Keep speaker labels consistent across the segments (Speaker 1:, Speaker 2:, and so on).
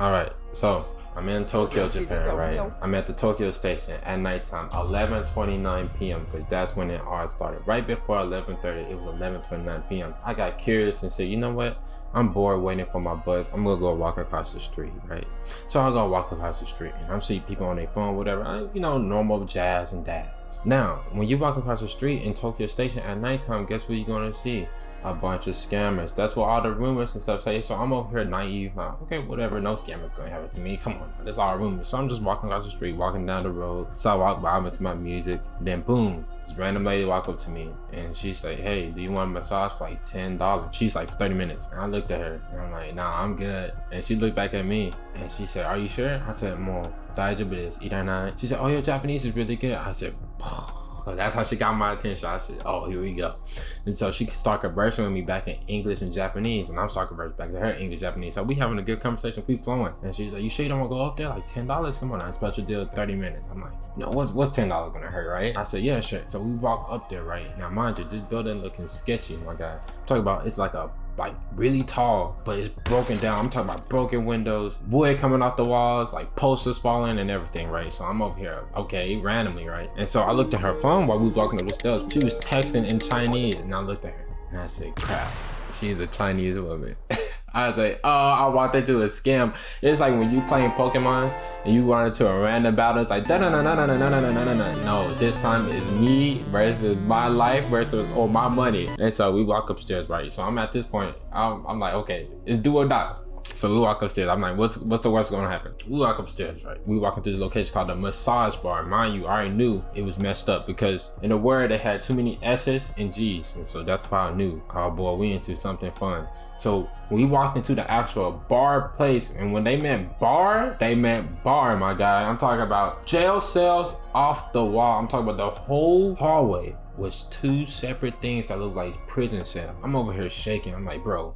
Speaker 1: Alright, so I'm in Tokyo, Japan, right? I'm at the Tokyo station at nighttime, 11:29 p.m. because that's when it all started. Right before 11:30, it was 11:29 p.m. I got curious and said, you know what? I'm bored waiting for my bus. I'm gonna go walk across the street, right? So I go walk across the street and I'm seeing people on their phone, whatever, you know, normal jazz and dads. Now, when you walk across the street in Tokyo station at nighttime, guess what you're gonna see? A bunch of scammers. That's what all the rumors and stuff say. So I'm over here naive, like, okay, whatever, no scammers gonna happen to me. Come on, that's all rumors. So I'm just walking across the street, walking down the road. So I walk by to my music, and then boom, this random lady walk up to me and she's like, hey, do you want a massage for like $10? She's like, for 30 minutes. And I looked at her and I'm like, nah, I'm good. And she looked back at me and she said, are you sure? I said, mo, daijoubu desu, iranai. She said, oh, your Japanese is really good. I said, oh, that's how she got my attention. I said, oh, here we go. And so she started conversing with me back in English and Japanese, and I'm starting conversing back to her in English, Japanese. So we having a good conversation, we flowing. And she's like, you sure you don't want to go up there? Like $10? Come on, a special deal, 30 minutes. I'm like, no, what's $10 gonna hurt, right? I said, yeah, sure. So we walk up there, right? Now, mind you, this building looking sketchy, my guy. I'm talking about, it's like really tall, but it's broken down. I'm talking about broken windows, wood coming off the walls, like posters falling and everything, right? So I'm over here, okay, randomly, right? And so I looked at her phone while we were walking up the stairs. She was texting in Chinese, and I looked at her and I said, crap, she's a Chinese woman. I was like, oh, I want that to a scam. It's like when you playing Pokemon and you run into a random battle, it's like, no, this time it's me versus my life versus my money. And so we walk upstairs, right? So I'm at this point, I'm like, okay, it's do or die. So we walk upstairs. I'm like, what's the worst gonna happen? We walk upstairs, right? We walk into this location called the massage bar. Mind you, I already knew it was messed up because in the word it had too many S's and G's. And so that's why I knew, oh boy, we into something fun. So we walked into the actual bar place, and when they meant bar, my guy. I'm talking about jail cells off the wall. I'm talking about the whole hallway was two separate things that look like prison cell. I'm over here shaking. I'm like, bro,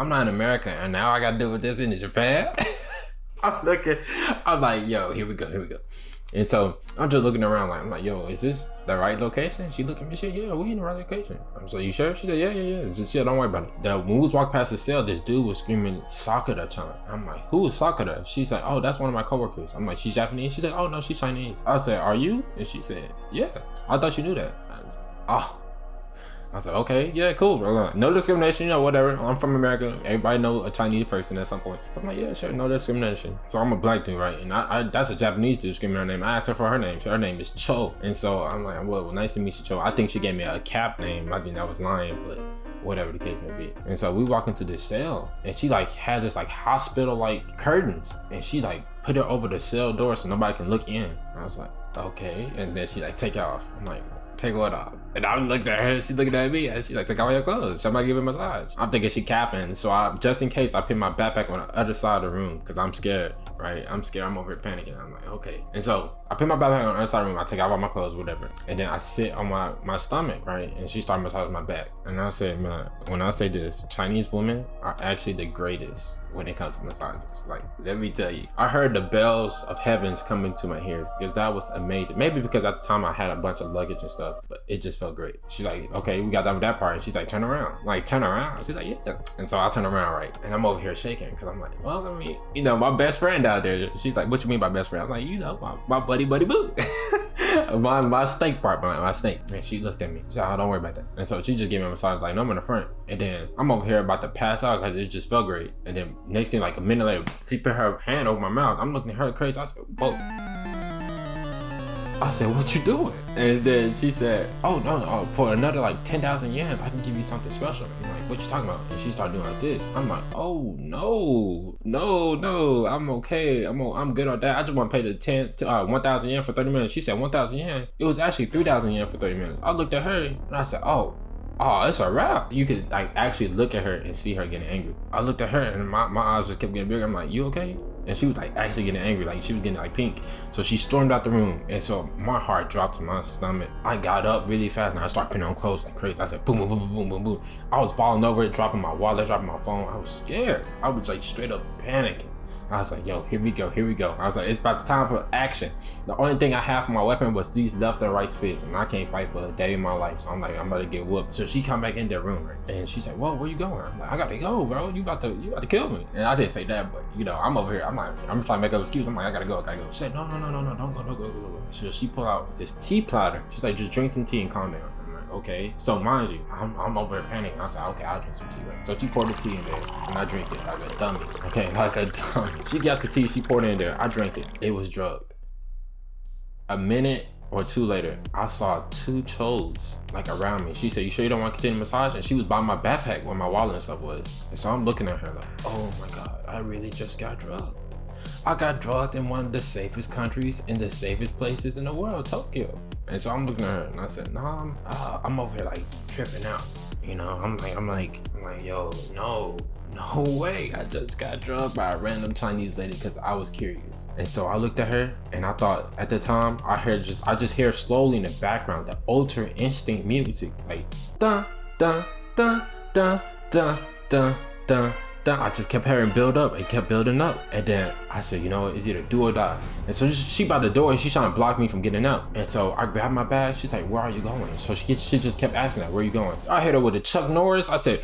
Speaker 1: I'm not in America and now I gotta deal with this in Japan. I'm like, yo, here we go. And so I'm just looking around like, I'm like, yo, is this the right location? She looked at me, she said, yeah, we in the right location. I was like, you sure? She said, yeah. She said, don't worry about it. When we was walking past the cell, this dude was screaming Sakura-chan. I'm like, who is Sakura? She's like, oh, that's one of my coworkers. I'm like, she's Japanese? She said, oh no, she's Chinese. I said, are you? And she said, yeah. I thought you knew that. I was like, oh. I was like, okay, yeah, cool. No discrimination, you know, whatever. I'm from America. Everybody know a Chinese person at some point. I'm like, yeah, sure, no discrimination. So I'm a black dude, right? And that's a Japanese dude screaming her name. I asked her for her name. Her name is Cho. And so I'm like, well, nice to meet you, Cho. I think she gave me a cap name. I think that was lying, but whatever the case may be. And so we walk into this cell and she like had this like hospital like curtains and she like put it over the cell door so nobody can look in. I was like, okay. And then she like take it off. I'm like, take what off? And I'm looking at her, she's looking at me, and she's like, take off your clothes. Somebody give her a massage. I'm thinking she capping. So just in case, I put my backpack on the other side of the room because I'm scared, right? I'm scared, I'm over here panicking. I'm like, okay. And so I put my backpack on the other side of the room, I take out all my clothes, whatever. And then I sit on my stomach, right? And she started massaging my back. And I said, man, when I say this, Chinese women are actually the greatest when it comes to massages. Like, let me tell you, I heard the bells of heavens coming to my ears because that was amazing. Maybe because at the time I had a bunch of luggage and stuff, but it just felt great. She's like, okay, we got done with that part. And she's like, turn around. I'm like, turn around? She's like, yeah. And so I turn around, right? And I'm over here shaking because I'm like, well, I mean, you know, my best friend out there. She's like, what you mean by best friend? I'm like, you know, my buddy boo. my steak part, my steak. And she looked at me. She said, oh, don't worry about that. And so she just gave me a massage, like, no, I'm in the front. And then I'm over here about to pass out because it just felt great. And then next thing, like a minute later, she put her hand over my mouth. I'm looking at her crazy. I said, whoa. I said, what you doing? And then she said, oh, no, for another like 10,000 yen, I can give you something special. I'm like, what you talking about? And she started doing like this. I'm like, oh, no, I'm okay. I'm good on that. I just want to pay the 1,000 yen for 30 minutes. She said 1,000 yen. It was actually 3,000 yen for 30 minutes. I looked at her and I said, oh, it's a wrap. You could like actually look at her and see her getting angry. I looked at her and my eyes just kept getting bigger. I'm like, you okay? And she was like actually getting angry, like she was getting like pink. So she stormed out the room, and so my heart dropped to my stomach. I got up really fast and I started putting on clothes like crazy. I said boom, boom, boom, boom, boom, boom, boom. I was falling over, dropping my wallet, dropping my phone. I was scared. I was like straight up panicking. I was like, yo, here we go. I was like, it's about the time for action. The only thing I have for my weapon was these left and right fists, and I can't fight for a day in my life. So I'm like, I'm about to get whooped. So she come back in the room, right? And she's like, whoa, where you going? I'm like, I gotta go, bro. You about to kill me. And I didn't say that, but you know, I'm over here. I'm trying to make up an excuse. I'm like, I gotta go. She said, no, don't go. So she pulled out this tea platter. She's like, just drink some tea and calm down. Okay, so mind you, I'm over here panicking. I said, okay, I'll drink some tea. Right? So she poured the tea in there, and I drink it like a dummy. Okay, like a dummy. She got the tea, she poured it in there. I drank it. It was drugged. A minute or two later, I saw 2 choles like around me. She said, you sure you don't want to continue the massage? And she was by my backpack where my wallet and stuff was. And so I'm looking at her like, oh my God, I really just got drugged. I got drugged in one of the safest countries in the safest places in the world, Tokyo. And so I'm looking at her and I said, nah, I'm over here like tripping out. You know, I'm like, yo, no way. I just got drugged by a random Chinese lady because I was curious. And so I looked at her and I thought at the time I just hear slowly in the background the Ultra Instinct music, like dun dun dun dun dun dun dun. I just kept hearing build up and kept building up. And then I said, you know what, it's either do or die. And so she by the door and she's trying to block me from getting out. And so I grabbed my bag. She's like, where are you going? So she just kept asking that, where are you going? I hit her with a Chuck Norris. I said,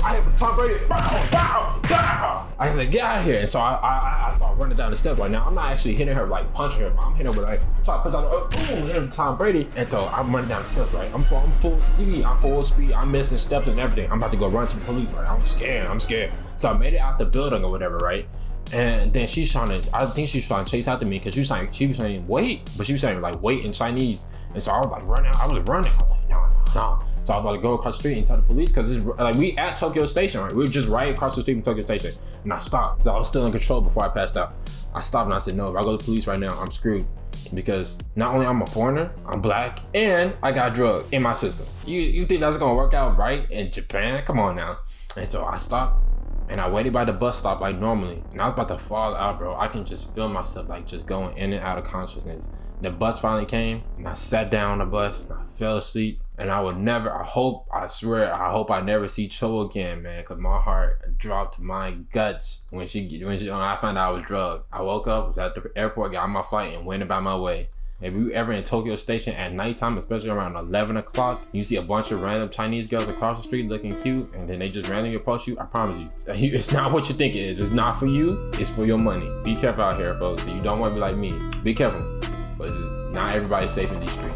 Speaker 1: I have a Tom Brady. I said, get out of here. And so I started running down the steps right now. I'm not actually hitting her like punching her. I'm hitting her with like, trying to push out boom, Tom Brady. And so I'm running down the steps, right? I'm full speed. I'm missing steps and everything. I'm about to go run to the police, right? I'm scared. So I made it out the building or whatever, right? And then I think she's trying to chase after me because she was saying wait, but she was saying like wait in Chinese. And so I was like running. I was like, no. So I was about to go across the street and tell the police because it's like we at Tokyo Station, right? We were just right across the street from Tokyo Station. And I stopped because I was still in control before I passed out. I stopped and I said, no, if I go to the police right now, I'm screwed. Because not only I'm a foreigner, I'm black, and I got drugged in my system. You think that's gonna work out right in Japan? Come on now. And so I stopped. And I waited by the bus stop like normally. And I was about to fall out, bro. I can just feel myself like just going in and out of consciousness. The bus finally came and I sat down on the bus and I fell asleep. And I hope I never see Cho again, man. Cause my heart dropped to my guts when I found out I was drugged. I woke up, was at the airport, got on my flight and went about my way. If you ever in Tokyo Station at nighttime, especially around 11 o'clock, you see a bunch of random Chinese girls across the street looking cute, and then they just randomly approach you, I promise you, it's not what you think it is. It's not for you, it's for your money. Be careful out here, folks. If you don't want to be like me, be careful. But not everybody's safe in these streets.